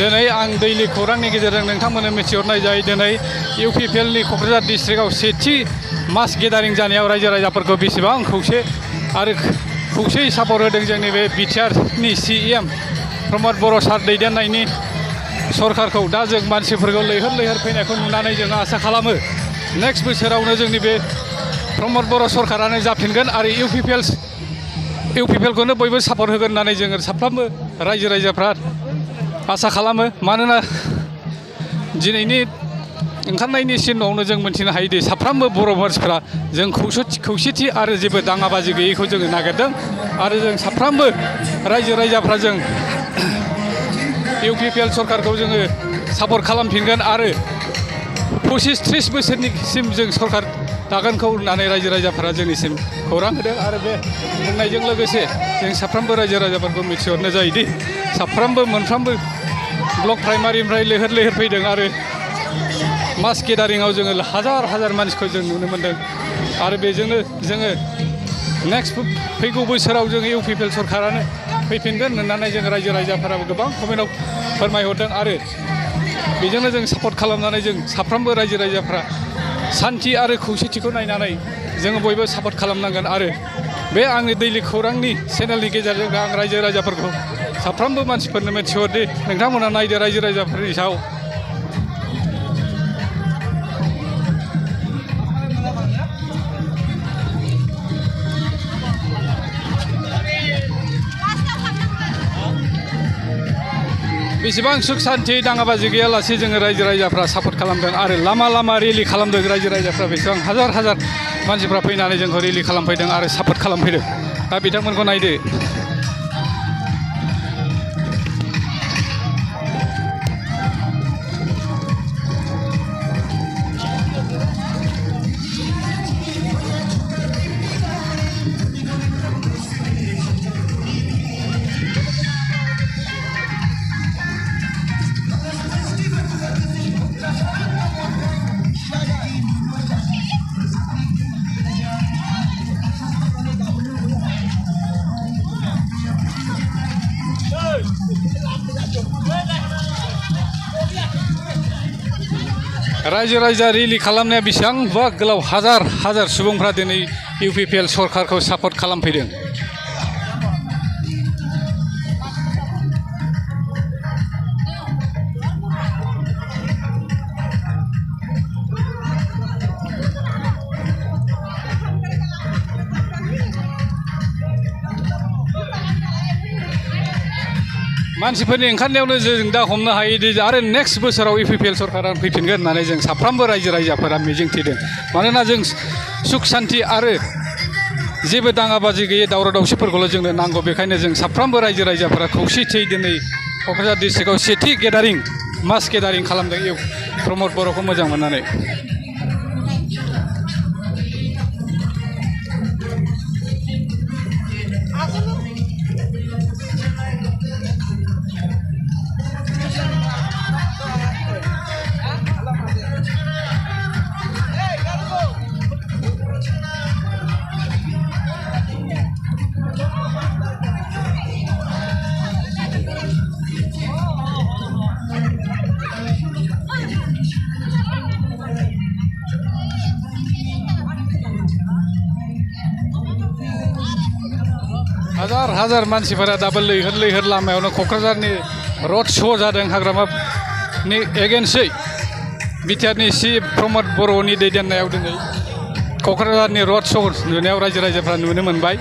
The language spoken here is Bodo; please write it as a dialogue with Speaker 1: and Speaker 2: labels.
Speaker 1: दिनै आं दैलि खौरांनि गेजेरजों नोंथांमोननो मिथिहरनाय जायो दिनै इउपिपिएलनि क'क्राझार डिस्ट्रिक्टआव सेथि मास गेदारिं जानायाव रायजो राजाफोरखौ बेसेबां खौसेयै सापर्ट होदों जोंनि बे बिटिआरनि सिएम प्रमद बर' सार दैदेननायनि सरकारखौ दा जों मानसिफोरखौ लैहोर लैहोर फैनायखौ नुनानै जों आसा खालामो नेक्स्ट बोसोरावनो जोंनि बे प्रमद बर' सरकारानो जाफिनगोन आरो इउपिपिएलखौनो बयबो सापर्ट होगोन होननानै जोङो साफ्रोमबो रायजो राजाफ्रा आसा खालामो मानोना दिनैनि ओंखारनायनि सिनावनो जों मोनथिनो हायोदि साफ्रोमबो बर' मानसिफ्रा जों खौसेथि आरो जेबो दाङाबाजि गैयैखौ जोङो नागिरदों आरो जों साफ्रोमबो रायजो राजाफ्रा जों इउपिपिएल सरकारखौ जोङो सापर्ट खालामफिनगोन आरो 25-30 बोसोरनिसिम जों सरकार दागोनखौ होननानै रायजो राजाफोरा जोंनिसिम खौरां होदों आरो बे बुंनायजों लोगोसे जों साफ्रोमबो रायजो राजाफोरखौ मिथिहरनो जायोदि साफ्रोमबो मोनफ्रोमबो ब्लक प्राइमारिनिफ्राय लैहोर लैहोर फैदों आरो मास गेदारिंआव जोङो हाजार हाजार मानसिखौ जों नुनो मोन्दों आरो बेजोंनो जोङो नेक्स्ट फैगौ बोसोराव जोङो इउपिपिएल सरकारानो फैफिनगोन होननानै जों रायजो राजाफोराबो गोबां कमेन्टआव फोरमायहरदों आरो बेजोंनो जों सापर्ट खालामनानै जों साफ्रोमबो रायजो राजाफ्रा सान्थि आरो खौसेथिखौ नायनानै जोङो बयबो सापर्ट खालामनांगोन आरो बे आंनि दैलि खौरांनि चेनेलनि गेजेरजों आं रायजो राजाफोरखौ साफ्रोमबो मानसिफोरनो मिथिहरदि नोंथांमोना नायदो रायजो राजाफोरनि सायाव बेसेबां सुख सान्थि दाङाबाजि गैयालासे जोङो रायजो राजाफ्रा सापर्ट खालामदों आरो लामा लामा रेलि खालामदों रायजो राजाफ्रा बेसेबां हाजार हाजार मानसिफ्रा फैनानै जोंखौ रेलि खालामफैदों आरो सापर्ट खालामफैदों दा बिथांमोनखौ नायदो रायजो राजा रेलि खालामनाया बेसेबांबा गोलाव हाजार हाजार सुबुंफ्रा दिनै इउपिपिएल सरकारखौ सापर्ट खालामफैदों मानसिफोरनि ओंखारनायावनो जों दा हमनो हायोदि आरो नेक्स्ट बोसोराव इउपिपिएल सरकारा फैफिनगोन होननानै जों साफ्रोमबो रायजो राजाफोरा मिजिंथिदों मानोना जों सुख सान्थि आरो जेबो दाङाबाजि गैयै दावराव दावसिफोरखौल' जोंनो नांगौ बेखायनो जों साफ्रोमबो रायजो राजाफोरा खौसेथियै दिनै क'क्राझार डिस्ट्रिक्टआव सेथि गेदारिं मास गेदारिं खालामदों प्रमद बर'खौ मोजां मोननानै हाजार हाजार मानसिफोरा दाबो लैहोर लैहोर लामायावनो क'क्राझारनि रड श' जादों हाग्रामानि एगेन्स्टै बिटिआरनि सिएम प्रमद बर'नि दैदेननायाव दिनै क'क्राझारनि रड श' नुनायाव रायजो राजाफ्रा नुनो मोनबाय